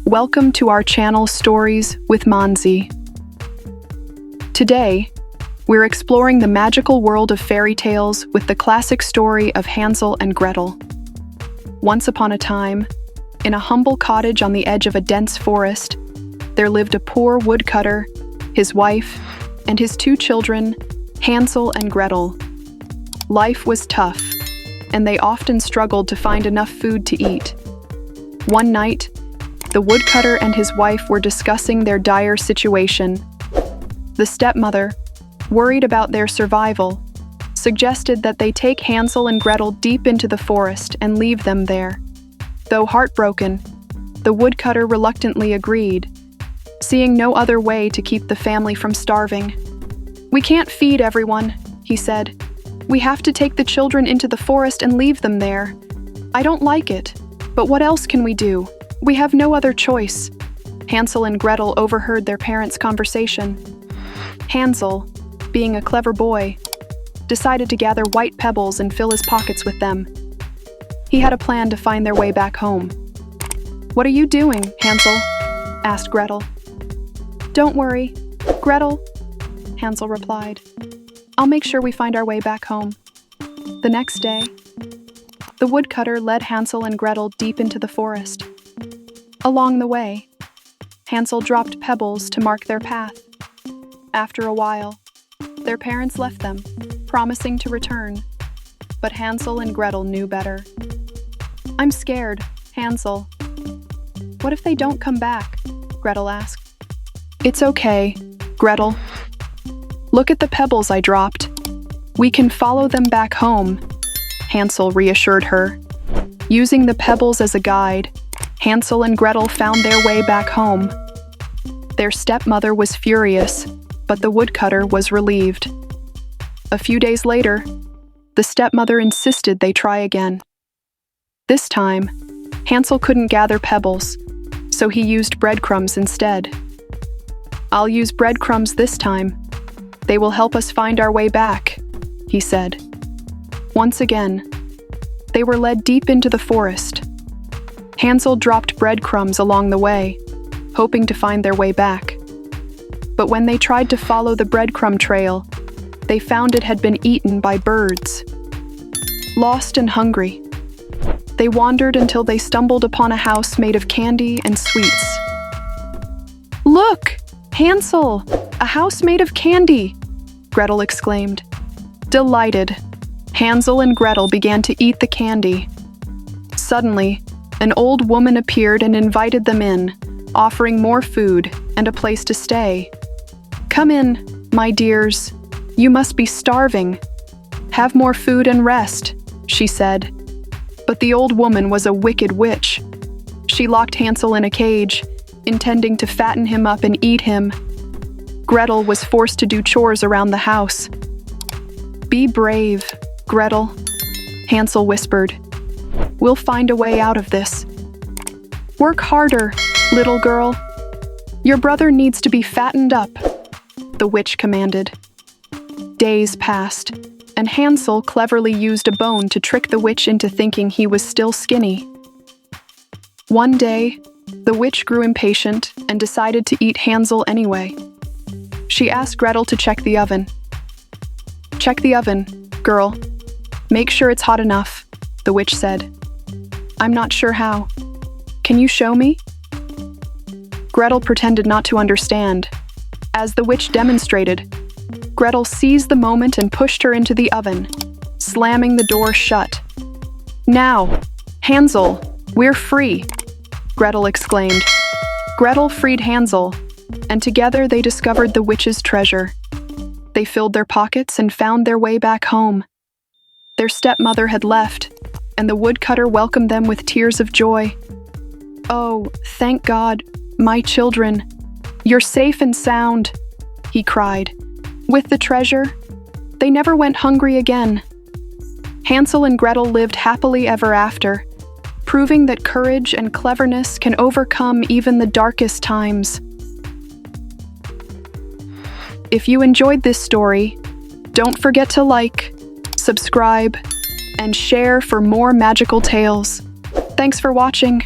Welcome to our channel Stories with Manzi. Today, we're exploring the magical world of fairy tales with the classic story of Hansel and Gretel. Once upon a time, in a humble cottage on the edge of a dense forest, there lived a poor woodcutter, his wife, and his two children, Hansel and Gretel. Life was tough, and they often struggled to find enough food to eat. One night, the woodcutter and his wife were discussing their dire situation. The stepmother, worried about their survival, suggested that they take Hansel and Gretel deep into the forest and leave them there. Though heartbroken, the woodcutter reluctantly agreed, seeing no other way to keep the family from starving. "We can't feed everyone," he said. "We have to take the children into the forest and leave them there. I don't like it, but what else can we do? We have no other choice." Hansel and Gretel overheard their parents' conversation. Hansel, being a clever boy, decided to gather white pebbles and fill his pockets with them. He had a plan to find their way back home. "What are you doing, Hansel?" asked Gretel. "Don't worry, Gretel," Hansel replied. "I'll make sure we find our way back home." The next day, the woodcutter led Hansel and Gretel deep into the forest. Along the way, Hansel dropped pebbles to mark their path. After a while, their parents left them, promising to return. But Hansel and Gretel knew better. "I'm scared, Hansel." "What if they don't come back?" Gretel asked. "It's okay, Gretel. Look at the pebbles I dropped. We can follow them back home," Hansel reassured her. Using the pebbles as a guide, Hansel and Gretel found their way back home. Their stepmother was furious, but the woodcutter was relieved. A few days later, the stepmother insisted they try again. This time, Hansel couldn't gather pebbles, so he used breadcrumbs instead. "I'll use breadcrumbs this time. They will help us find our way back," he said. Once again, they were led deep into the forest. Hansel dropped breadcrumbs along the way, hoping to find their way back. But when they tried to follow the breadcrumb trail, they found it had been eaten by birds. Lost and hungry, they wandered until they stumbled upon a house made of candy and sweets. "Look, Hansel, a house made of candy!" Gretel exclaimed. Delighted, Hansel and Gretel began to eat the candy. Suddenly, an old woman appeared and invited them in, offering more food and a place to stay. "Come in, my dears. You must be starving. Have more food and rest," she said. But the old woman was a wicked witch. She locked Hansel in a cage, intending to fatten him up and eat him. Gretel was forced to do chores around the house. "Be brave, Gretel," Hansel whispered. "We'll find a way out of this. Work harder, little girl. Your brother needs to be fattened up," the witch commanded. Days passed, and Hansel cleverly used a bone to trick the witch into thinking he was still skinny. One day, the witch grew impatient and decided to eat Hansel anyway. She asked Gretel to check the oven. "Check the oven, girl. Make sure it's hot enough," the witch said. "I'm not sure how. Can you show me?" Gretel pretended not to understand. As the witch demonstrated, Gretel seized the moment and pushed her into the oven, slamming the door shut. "Now, Hansel, we're free," Gretel exclaimed. Gretel freed Hansel, and together they discovered the witch's treasure. They filled their pockets and found their way back home. Their stepmother had left, and the woodcutter welcomed them with tears of joy. "Oh, thank God, my children. You're safe and sound," he cried. With the treasure, they never went hungry again. Hansel and Gretel lived happily ever after, proving that courage and cleverness can overcome even the darkest times. If you enjoyed this story, don't forget to like, subscribe, and share for more magical tales. Thanks for watching.